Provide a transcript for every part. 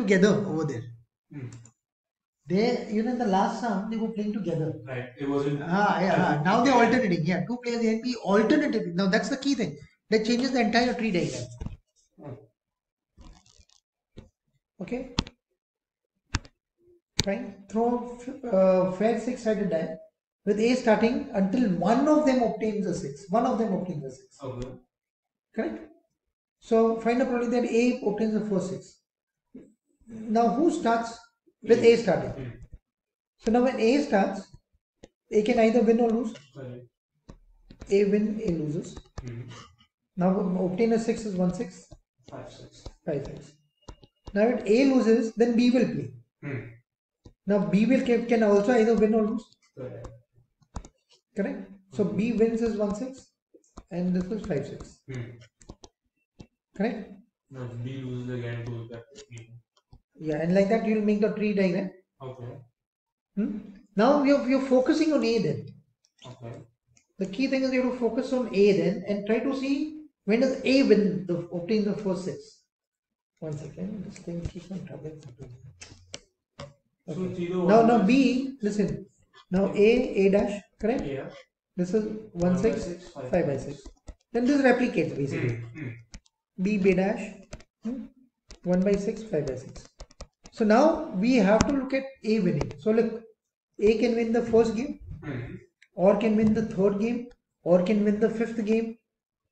together over there. Hmm. They, you know, in the last round, they were playing together. Right. It wasn't. Now they're alternating. Yeah, two players A and B alternatively. Now that's the key thing. That changes the entire tree diagram. Hmm. Okay. Fine. Throw fair six-sided die with A starting until one of them obtains a 6. One of them obtains a 6. Okay. Correct? So find a probability that A obtains the first 6. Now who starts with A starting? Hmm. So now when A starts, A can either win or lose. Right. A win, A loses. Hmm. Now obtain a 6 is 1 6. 5 6. 5 6. Now if A loses, then B will play. Hmm. Now B will can also either win or lose. Correct. Correct? So B wins is 1 6 and this is 5 6. Hmm. Correct? Now B loses again to that. Yeah, and like that you will make the tree diagram. Okay. Now you're focusing on A then. Okay. The key thing is you have to focus on A then and try to see when does A win obtain the first 6. 1 second, this thing keeps on troubling. Okay. Now B, listen. Now A dash, correct? Yeah. This is 1 6, 5 by 6. Then this replicates basically. B dash, 1 by 6, 5 by 6. So now we have to look at A winning. So look, A can win the first game, or can win the third game, or can win the fifth game,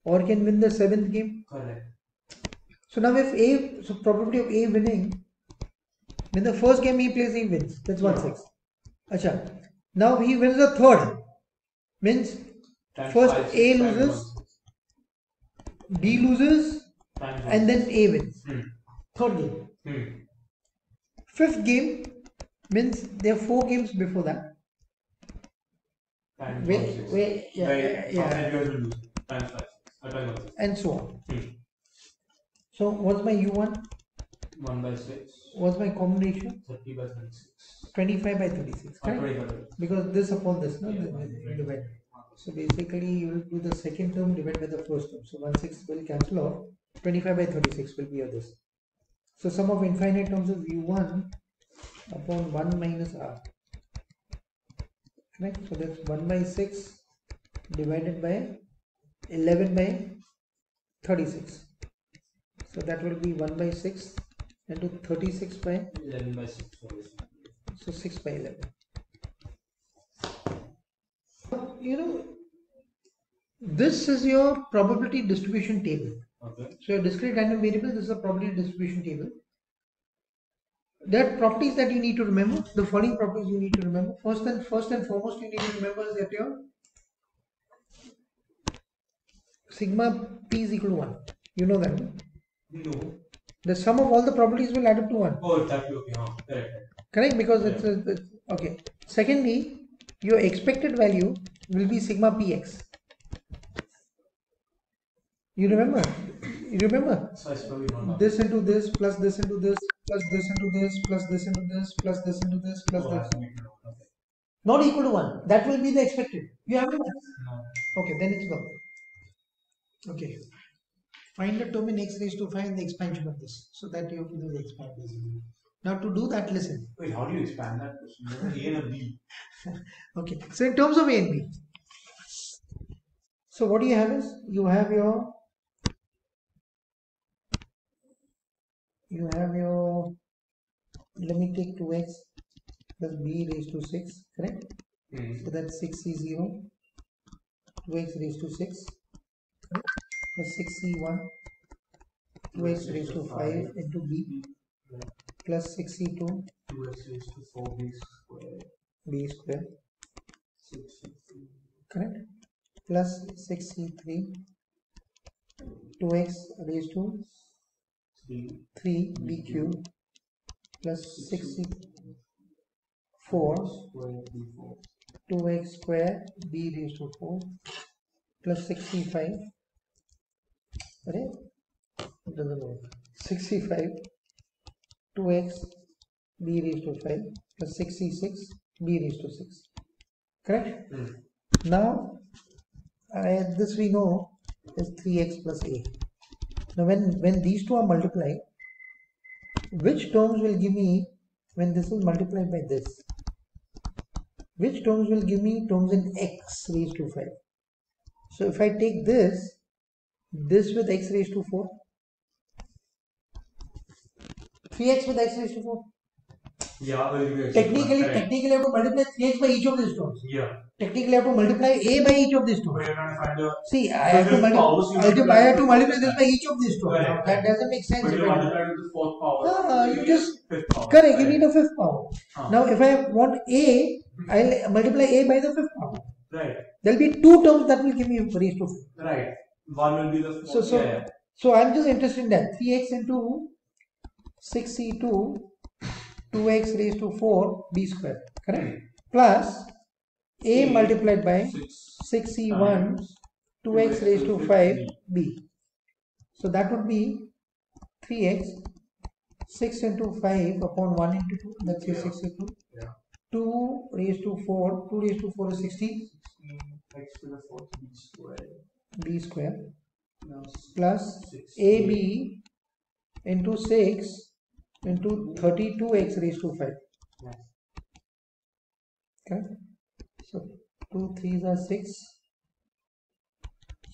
or can win the seventh game. Correct. So now if probability of A winning, when the first game he plays, he wins. That's 1 6. Acha. Now he wins the third. Means first A loses, B loses, and then A wins. Third game. Fifth game means there are 4 games before that. And so on. So what's my U1? 1 by 6. What's my common ratio? 30 by 36. 25 by 36. Correct? Because this upon this, no? Divide. So basically you will do the second term divided by the first term. So 1 6 will cancel off. 25 by 36 will be of this. So sum of infinite terms of U1 upon 1 minus R. Correct? So that's 1 by 6 divided by 11 by 36. So that will be 1 by 6 into 36 by 11 by 6. So 6 by 11. You know, this is your probability distribution table. Okay. So your discrete random variable, this is a probability distribution table. There are properties that you need to remember. The following properties you need to remember. First and foremost, you need to remember is that your sigma p is equal to 1. You know that? No. The sum of all the probabilities will add up to 1. Oh, exactly. Okay. Correct. Correct? Because it's okay. Secondly, your expected value will be sigma px. You remember? You remember? So it's probably not this into this plus this into this plus this into this plus this into this plus this into this plus this. Okay. Not equal to 1. That will be the expected. You have to. No. Okay, then it's wrong. Okay. Find the term in x raised to 5 and the expansion of this. So that you have to do the expansion. Now to do that, listen. Wait, how do you expand that question? A and a B. Okay. So in terms of A and B. So what do you have is you have your let me take 2x plus b raised to 6, correct? So that's 6c0, 2x raised to 6, correct? Plus 6c1, 2x raised to 5 into b, plus 6c2, 2x raised to 4b square. b square, 6c3, correct? Plus 6c3, 2x raised to 3 b cubed, plus 6c4, 2x square b raised to 4, plus 65, right? It doesn't work. 65, 2x b raised to 5, plus 66 b raised to 6. Correct? Now, this we know is 3x plus a. Now, when these two are multiplied, which terms will give me when this is multiplied by this? Which terms will give me terms in x raised to 5? So if I take this with x raised to 4, 3x with x raised to 4. Yeah, technically I have to multiply 3x by each of these terms. Yeah. Technically I have to multiply a by each of these terms. But you're not find the See, I have to multiply this by each of these terms. Correct. That doesn't make sense. But you multiply with the fourth power. You just fifth power. correct. You need a fifth power. Huh. Now, if I want a, I'll multiply a by the fifth power. Right. There'll be two terms that will give me raised to 4. Right. One will be the fourth. So I'm just interested in that 3x into 6c2 2x raised to 4 b square, correct? Plus a multiplied by 6c1 2x raised to 5 b. So that would be 3x 6 into 5 upon 1 into 2, that's 62. Yeah. 2 raised to 4, 2 raised to 4 is 16. X to the fourth b square. B square Now plus 6 AB into 6 into 32x raised to 5. Yeah. Okay. So 2 3s are 6.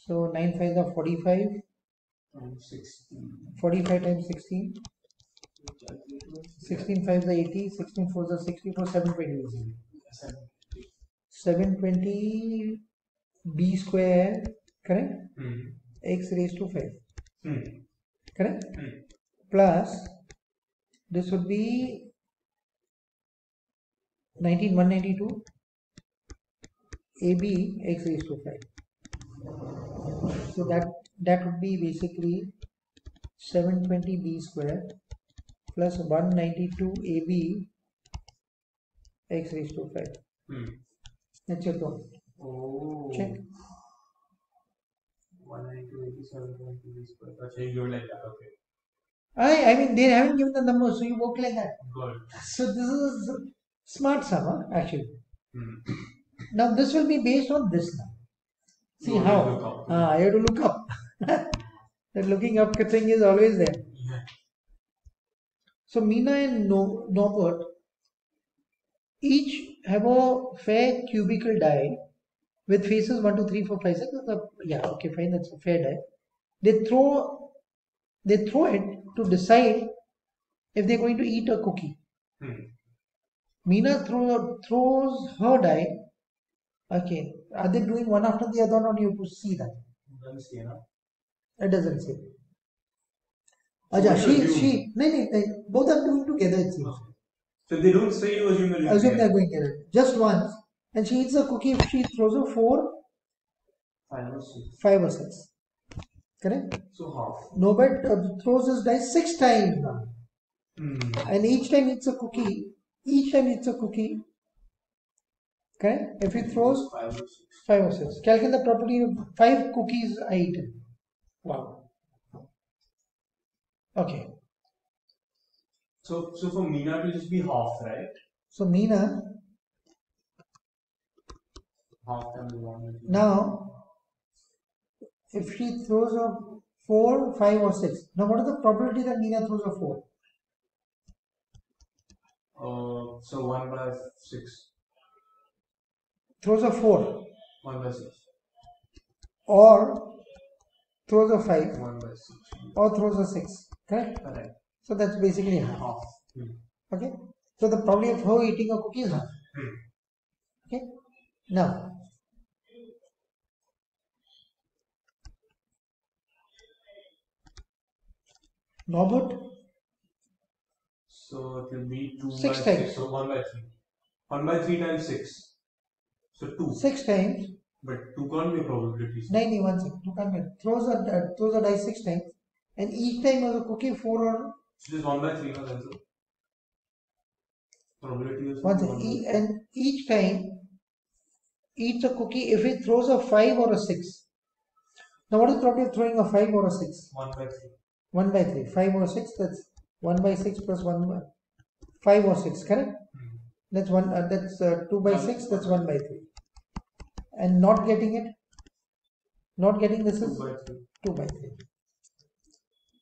So 9 5s are 45. And 16. 45 times 16. 16 5s are 80. 16 4s are 64. 720. 720 b square, correct? X raised to 5. Correct? Plus this would be 192 AB x raised to 5. So that would be basically 720 b square plus 192 AB x raised to 5. That's your term. Oh. Check. 192 720 b square. Okay, you like that. Okay. I mean they haven't given the number, so you work like that. Good. So this is smart sum, actually. Now this will be based on this now. See how? I have to look up. That looking up thing is always there. Yeah. So Meena and Norbert each have a fair cubical die with faces 1, 2, 3, 4, 5, 6. Yeah, okay, fine, that's a fair die. They throw it to decide if they're going to eat a cookie. Meena throws her die. Okay, are they doing one after the other or do you have to see that? It doesn't say. Aja, both are doing together it seems. So they don't say you assume they're going together. Just once. And she eats a cookie if she throws a 4, 5 or 6. Correct? So half. Norbert throws his dice 6 times now. And each time eats a cookie. Correct? If he throws 5 or 6. Calculate the property of 5 cookies are eaten. Wow. Okay. So for Meena it will just be half, right? So Meena. Half times 1. Now, if she throws a 4, 5 or 6. Now what is the probability that Meena throws a 4? So 1 by 6. Throws a 4. 1 by 6. Or throws a 5. 1 by 6. Or throws a 6. Correct? Correct. So that's basically half. Okay? So the probability of her eating a cookie is half. Okay? Now, Norbert. So it will be 2 6 by times. 6. So 1 by 3. 1 by 3 times 6. So 2. 6 times. But 2 can't be a probability. 1 second. 2 can't be. Throws a dice 6 times. And each time was a cookie 4 or. So just 1 by 3 no then. Probability is 1 second. And each time eats a cookie if it throws a 5 or a 6. Now what is the probability of throwing a 5 or a 6? 1 by 3. 1 by 3. 5 or 6, that's 1 by 6 plus 1 by 5 or 6, correct? That's 2 by 6, that's 1 by 3. And not getting it? Not getting this is 2 by 3.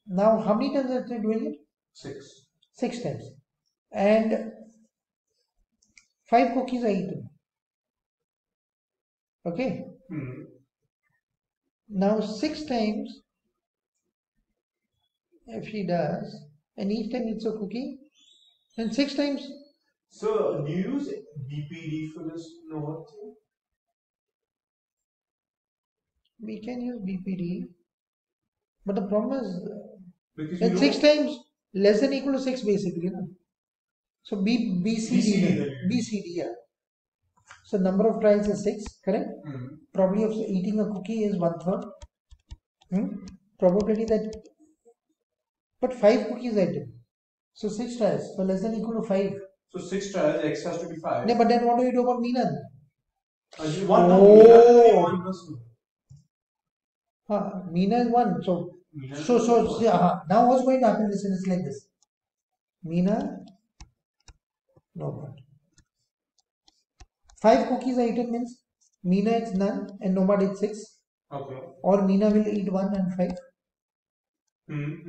Now how many times are they doing it? 6. 6 times, and 5 cookies are eaten. Okay. Now 6 times, if he does, and each time eats a cookie, then 6 times. So do you use BPD for this node thing? We can use BPD, but the problem is Because that 6 times less than equal to 6 basically. No? So BCD, yeah. So number of trials is 6, correct? Probability of eating a cookie is 1/3. Probability that, but 5 cookies I did. So 6 trials, so less than equal to 5. So 6 trials, X has to be 5. Yeah, but then what do you do about Meena? Meena is 1. So now what's going to happen is it's like this. Meena, no but 5 cookies are eaten means Meena eats none and Nomad eats 6. Okay. Or Meena will eat 1 and 5.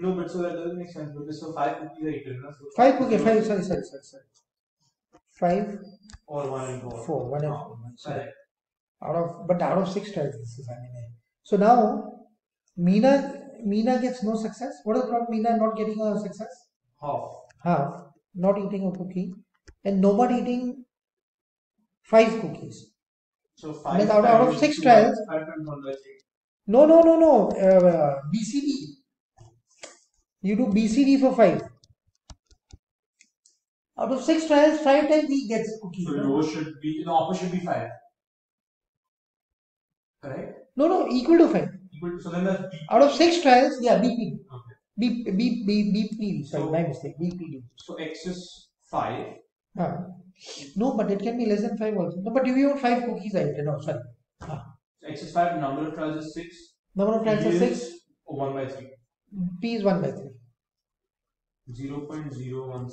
No, but so that doesn't make sense because so 5 cookies are eaten. So 5 cookies, sorry. 5 or 1 and 4. 4, 1 and 4. Sorry. Out of 6 trials, this is so now Meena gets no success. What is the problem? Meena not getting a success? Half. Not eating a cookie. And nobody eating 5 cookies. So 5 out of 6 trials. No. BCD. You do BCD for 5. Out of 6 trials, 5 times he gets cookies. So the upper should be 5. Correct? No, equal to 5. So then that's out of 6 trials, yeah, BPD. Okay. BPD, sorry, my mistake, BPD. So X is 5. No, but it can be less than 5 also. No, but if you want 5 cookies, I did. No, sorry. X is 5, number of trials is 6. Number of trials is 6. 1 by 3. P is 1 by 3. 0.016.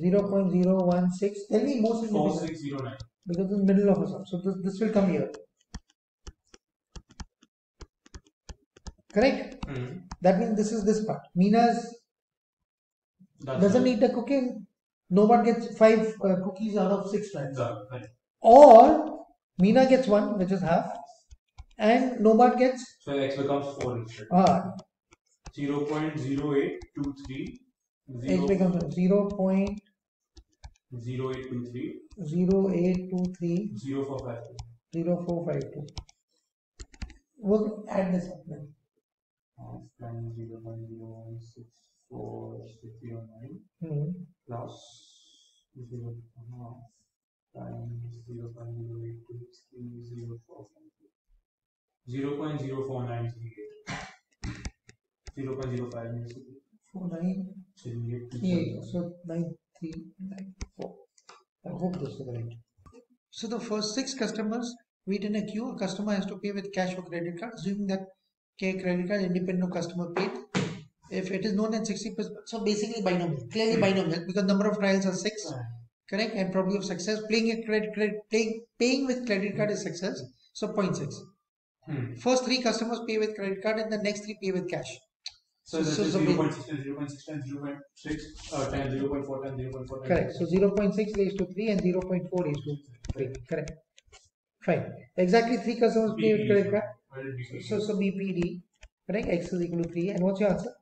0.016. Tell me more significant. 4609. Because it's in the middle of a sum. So this will come here. Correct? That means this is this part. Meena's doesn't eat the cookie. No one gets 5 cookies out of 6 trials. Right. Or Meena gets 1, which is half, and Nomad gets. So X becomes 4 instead. 0.0823. X becomes 0.0823. 0452. 0452. We'll add this up then. 0.0164609 plus 0 times 0.0823045. 0.04938. 0.058. So 9394. I hope this is right. So the first 6 customers wait in a queue. A customer has to pay with cash or credit card, assuming that credit card independent of customer paid. If it is known at 60%, so basically binomial, clearly binomial, because number of trials are 6, correct, and probability of success. Paying with credit card is success, so 0.6. First 3 customers pay with credit card, and the next 3 pay with cash. So 0.6 times 0.6 times 0.6 times 0.4 times 0.4. Correct. So 0.6 raised to 3 and 0.4 raised to 3. Correct. Fine. Exactly 3 customers pay with credit card. So BPD. Correct. X is equal to 3. And what's your answer?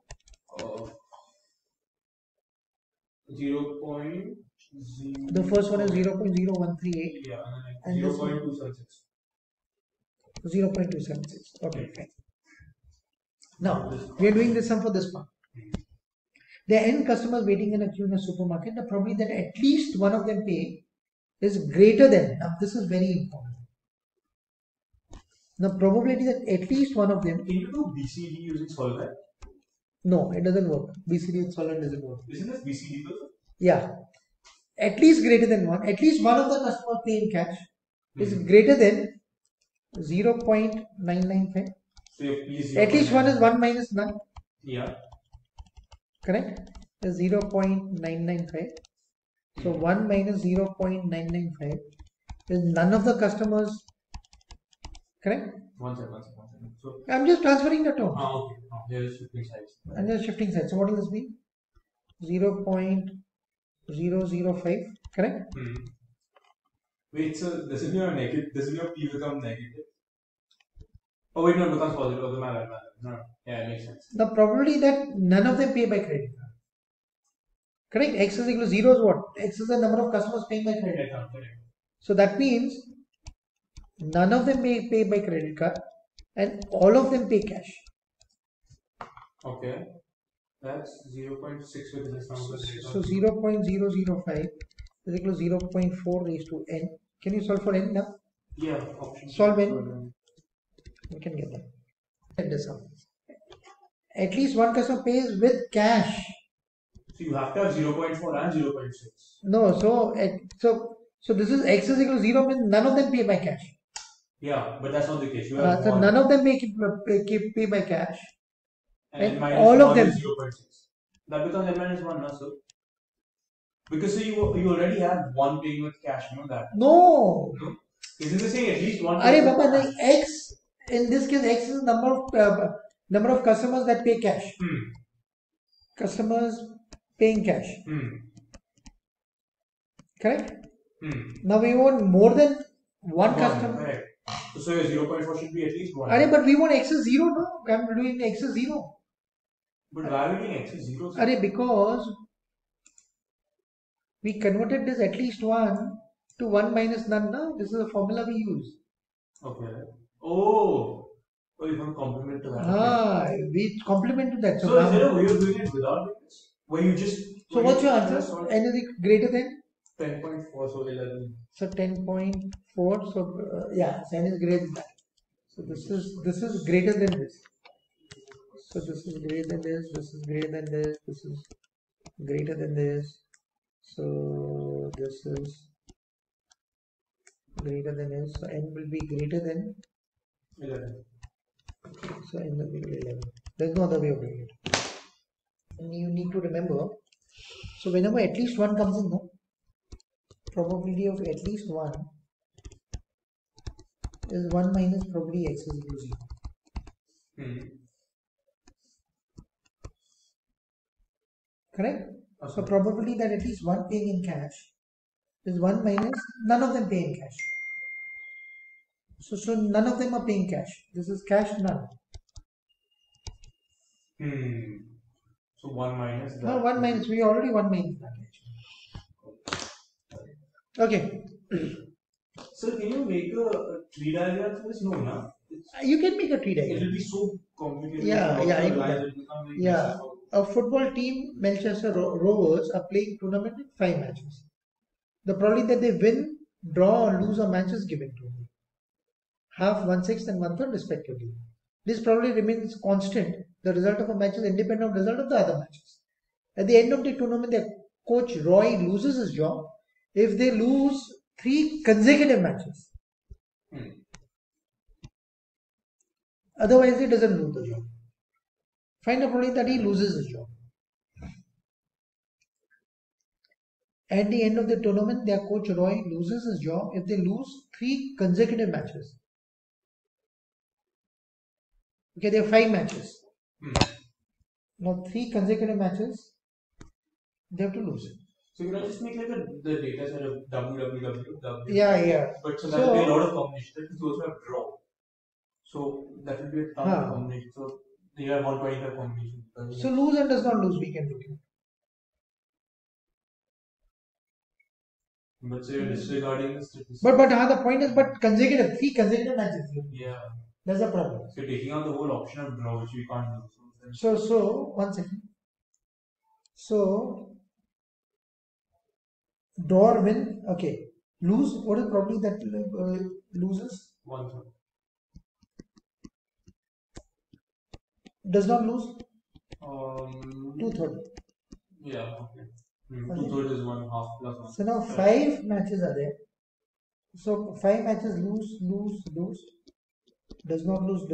0.0. The first one is 0.0138. Yeah. And 0.276. 0.276. Okay. Fine. Now, we are doing this sum for this part. There are n customers waiting in a queue in a supermarket. The probability that at least one of them pay is greater than. Now, this is very important. The probability that at least one of them. Can you do BCD using solver? No, it doesn't work. BCD with solver doesn't work. Isn't this BCD? Yeah. At least greater than 1. At least one of the customers pay in cash is greater than 0.995. So at least one is 1 minus none. Yeah. Correct? Is 0.995. So 1 minus 0.995 is none of the customers. Correct? One second. So I'm just transferring the terms. okay. There is shifting sides. And just shifting sides. So what does this mean? 0.005, correct? Wait, so this is your negative. This is your P become negative. Oh wait, no, it becomes positive. Oh, my bad. No, yeah, it makes sense. The probability that none of them pay by credit card. Correct? X is equal to 0 is what? X is the number of customers paying by credit card. Correct. So that means none of them may pay by credit card and all of them pay cash. Okay. That's 0.6 with this number. So 0.005 is equal to 0.4 raised to n. Can you solve for n now? Yeah, option. Solve n. We can get that. At least one customer pays with cash. So you have to have 0.4 and 0.6. No, so this is x is equal to 0 means none of them pay by cash. Yeah, but that's not the case. You have So none of them pay by cash. And all of them 0.6. That becomes n minus 1 now, so. Because so you already have one paying with cash, you know that? No. Isn't this saying at least one? The x in this case x is the number of customers that pay cash. Customers paying cash. Correct? Now we want more than one customer. Correct. So your 0.4 should be at least 1. But we want x is 0, no? I'm doing x is 0. But why are we doing x is 0? Because we converted this at least 1 to 1 minus none. No? This is the formula we use. Okay. Oh, you want to complement to that. We complement to that. So is there a way of doing it without this? Where you just. So what's your answer? N is greater than? 10.4, so 11. So 10.4. So yeah, so n is greater than that. So this is greater than this. So this is greater than this. This is greater than this. This is greater than this. So this is greater than this. So n will be greater than 11. So n will be 11. There's no other way of doing it. And you need to remember. So whenever at least one comes in, no, probability of at least one is 1 minus probability x is equal to 0. Correct? Okay. So probability that at least one paying in cash is 1 minus none of them pay in cash. So none of them are paying cash. This is cash none. So 1 minus that. No, 1 minus. We already 1 minus that. Okay. So can you make a tree diagram for this? No, no. You can make a tree diagram. It will be so complicated. Yeah. A football team, Manchester Rovers, are playing tournament in 5 matches. The probability that they win, draw, or lose a match is given to them. Half, 1/6, and 1/3 respectively. This probability remains constant. The result of a match is independent of the result of the other matches. At the end of the tournament, their coach Roy loses his job if they lose 3 consecutive matches. Otherwise, he doesn't lose the job. Find a probability that he loses his job. At the end of the tournament, their coach Roy loses his job if they lose 3 consecutive matches. Okay, there are 5 matches. Now 3 consecutive matches, they have to lose. So you can just make like the data set of www. Yeah. But so that will be a lot of combinations. That means you also have draw. So that will be a ton of combinations. So you have 125 combinations. So lose and does not lose, we can look at. But so you're disregarding the statistics. But the point is, 3 consecutive matches. Yeah. That's the problem. So you're taking out the whole option of draw, which we can't do. So 1 second. So draw or win. Okay. Lose. What is probably that loses? 1/3. Does not lose? 2/3. Yeah. Okay. 2/3 is 1/2 plus 1. So now 5 matches are there. So 5 matches lose. Does not lose.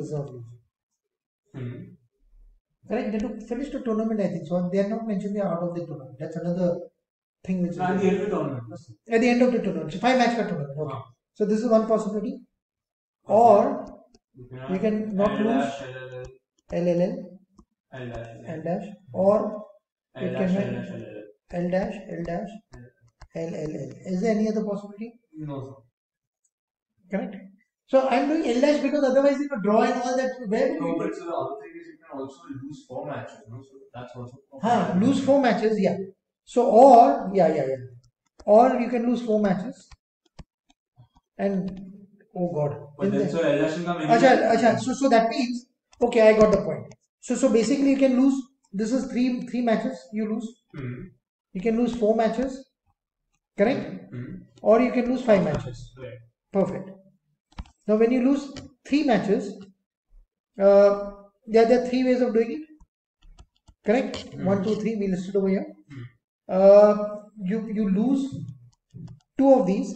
Correct? They have finish the tournament, I think. So they are not mentioned they are out of the tournament. That's another thing which is at the end of the tournament. At the end of the tournament. So 5 match tournament. Okay. So this is one possibility. Or you can not lose. LLL. L dash. Or It can be L dash, L dash, L, L, L. Is there any other possibility? No, sir. Correct. So I'm doing L dash because otherwise if you draw and all that, where no, but so the other thing is you can also lose 4 matches, no? So that's also. Lose 4 matches, yeah. So or or you can lose 4 matches. And oh god. But then so L dash will come in. Acha. So that means okay, I got the point. So basically you can lose. This is three matches you lose. You can lose 4 matches, correct? Or you can lose 5 matches. Right. Perfect. Now when you lose 3 matches, there are 3 ways of doing it. Correct? 1, 2, 3. We listed over here. You lose 2 of these.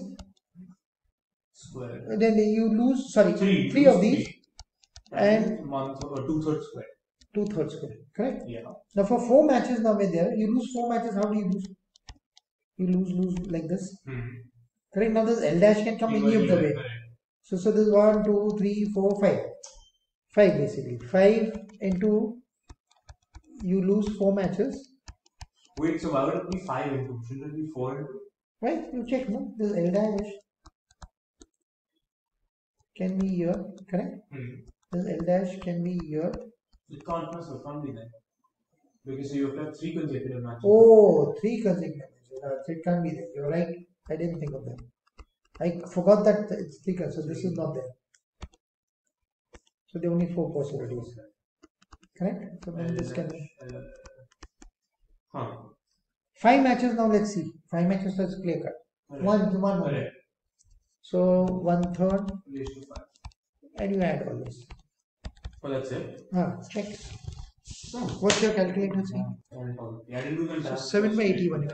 Square. Then you lose 3 of these. And 2/3 square. 2/3 square. Correct? Yeah. Now for 4 matches now we're there. You lose 4 matches. How do you lose? You lose like this. Correct? Now this L dash can come any of the way. So this is 1, 2, 3, 4, 5. 5 basically. 5 into you lose 4 matches. Wait, so why would it be 5 into? Shouldn't it be 4 into? Right, you check, no? This L dash can be here, correct? This L dash can be here. It can't be there. Because you have to have 3 consecutive matches. Oh, 3 consecutive matches. It can't be there. You're right. I didn't think of that. I forgot that it's 3 consecutive. So this is not there. So there are only 4 possibilities. Correct? So then this can be 5 matches. Now let's see. 5 matches, let's clear cut. One. So 1/3. And you add all this. Oh, that's it? Check. What's your calculator saying? Yeah, I didn't do the 7 by 81.